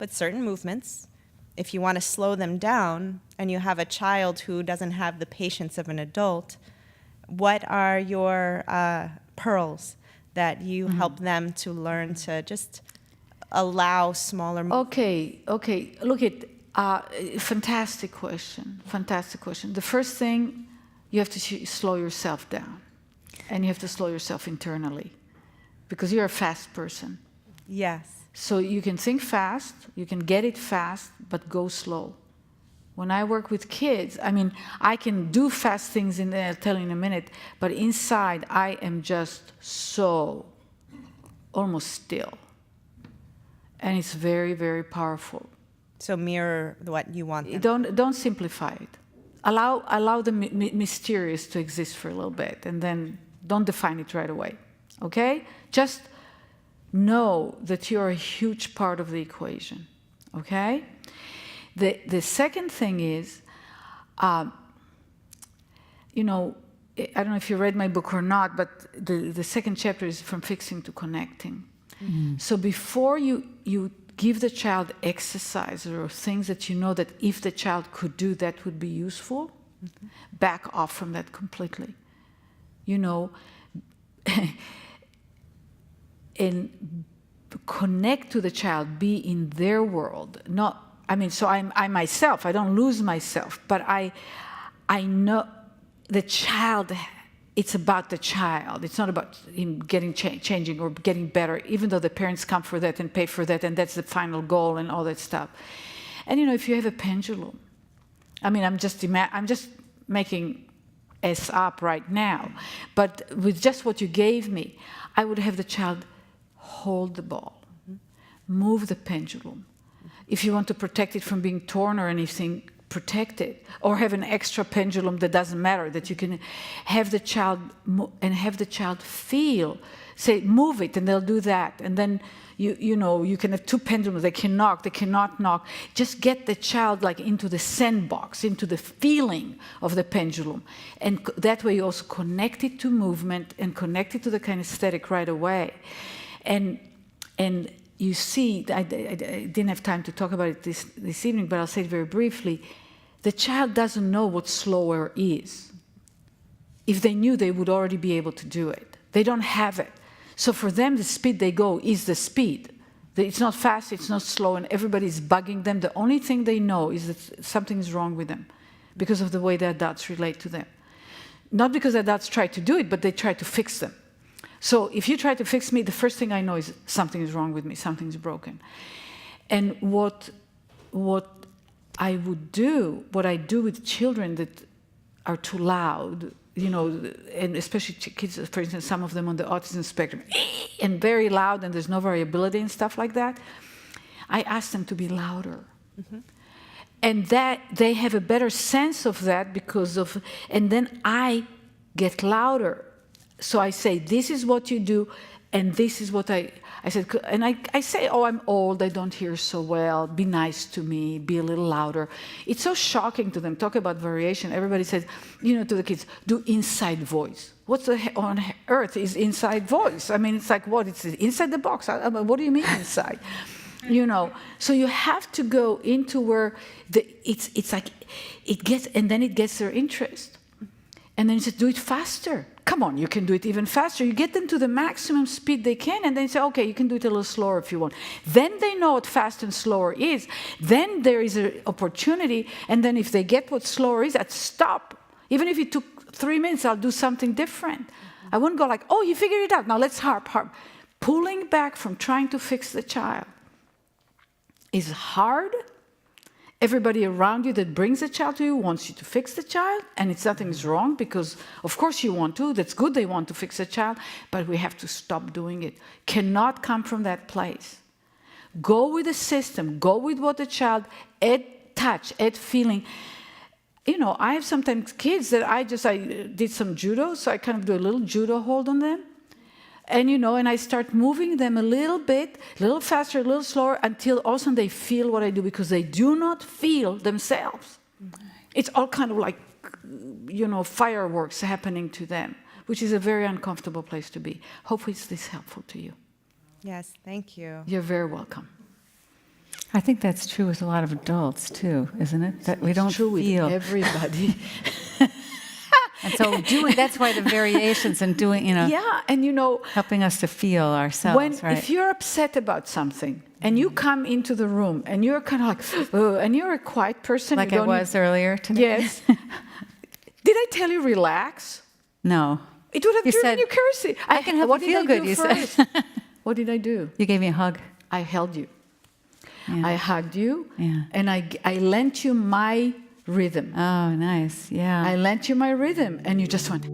but certain movements, if you want to slow them down and you have a child who doesn't have the patience of an adult, what are your pearls that you help them to learn to just allow smaller movements? Okay. Look at fantastic question. The first thing, you have to slow yourself down, and you have to slow yourself internally, because you're a fast person. Yes. So you can think fast, you can get it fast, but go slow. When I work with kids, I mean, I can do fast things in there, I'll tell you in a minute, but inside I am just so almost still. And it's very, very powerful. So mirror what you want them. Don't simplify it. Allow the mysterious to exist for a little bit, and then don't define it right away, okay? Just know that you're a huge part of the equation, okay? The second thing is, you know, I don't know if you read my book or not, but the second chapter is from fixing to connecting. Mm-hmm. So before you give the child exercise or things that you know that if the child could do, that would be useful, back off from that completely. You know, and connect to the child, be in their world. So I myself, I don't lose myself, but I know the child, it's about the child. It's not about him getting changing or getting better, even though the parents come for that and pay for that, and that's the final goal and all that stuff. And you know, if you have a pendulum, I mean, I'm just making S up right now, but with just what you gave me, I would have the child hold the ball, move the pendulum. If you want to protect it from being torn or anything, protect it, or have an extra pendulum that doesn't matter, that you can have the child and have the child feel, say, move it, and they'll do that. And then you know, you can have two pendulums, they can knock, they cannot knock. Just get the child like into the sandbox, into the feeling of the pendulum. And that way you also connect it to movement and connect it to the kinesthetic right away. And you see, I didn't have time to talk about it this evening, but I'll say it very briefly. The child doesn't know what slower is. If they knew, they would already be able to do it. They don't have it. So for them, the speed they go is the speed. It's not fast, it's not slow, and everybody's bugging them. The only thing they know is that something is wrong with them because of the way the adults relate to them. Not because adults try to do it, but they try to fix them. So if you try to fix me, the first thing I know is something is wrong with me, something's broken. And what I do with children that are too loud, you know, and especially kids, for instance, some of them on the autism spectrum, and very loud, and there's no variability and stuff like that, I ask them to be louder. Mm-hmm. And that they have a better sense of that and then I get louder. So I say, this is what you do, and this is what I said, and I say, oh, I'm old, I don't hear so well, be nice to me, be a little louder. It's so shocking to them. Talk about variation. Everybody says, you know, to the kids, do inside voice. What on earth is inside voice? I mean, it's like, what? It's inside the box. What do you mean inside? You know, so you have to go into where it's like, it gets their interest. And then you say, do it faster. Come on, you can do it even faster. You get them to the maximum speed they can, and then you say, okay, you can do it a little slower if you want. Then they know what fast and slower is. Then there is an opportunity, and then if they get what slower is, I'd stop. Even if it took 3 minutes, I'll do something different. I wouldn't go like, oh, you figured it out, now let's harp. Pulling back from trying to fix the child is hard. Everybody around you that brings a child to you wants you to fix the child, and something's wrong because, of course, you want to. That's good they want to fix a child, but we have to stop doing it. Cannot come from that place. Go with the system. Go with what the child, add touch, add feeling. You know, I have sometimes kids that I did some judo, so I kind of do a little judo hold on them. And, you know, and I start moving them a little bit, a little faster, a little slower, until all of a sudden they feel what I do, because they do not feel themselves. Mm-hmm. It's all kind of like, you know, fireworks happening to them, which is a very uncomfortable place to be. Hopefully it's this helpful to you. Yes, thank you. You're very welcome. I think that's true with a lot of adults too, isn't it? That we don't True feel. with everybody. And so that's why the variations and doing, Yeah, and helping us to feel ourselves, right? if you're upset about something and you come into the room and you're kind of like, oh, and you're a quiet person. Like I was earlier today? Yes. Did I tell you relax? No. It would have You driven said, you crazy. I can help you feel good, you said. What did I do? You gave me a hug. I held you. Yeah. I hugged you, Yeah. and I lent you my rhythm. Oh, nice. Yeah. I lent you my rhythm, and you just went.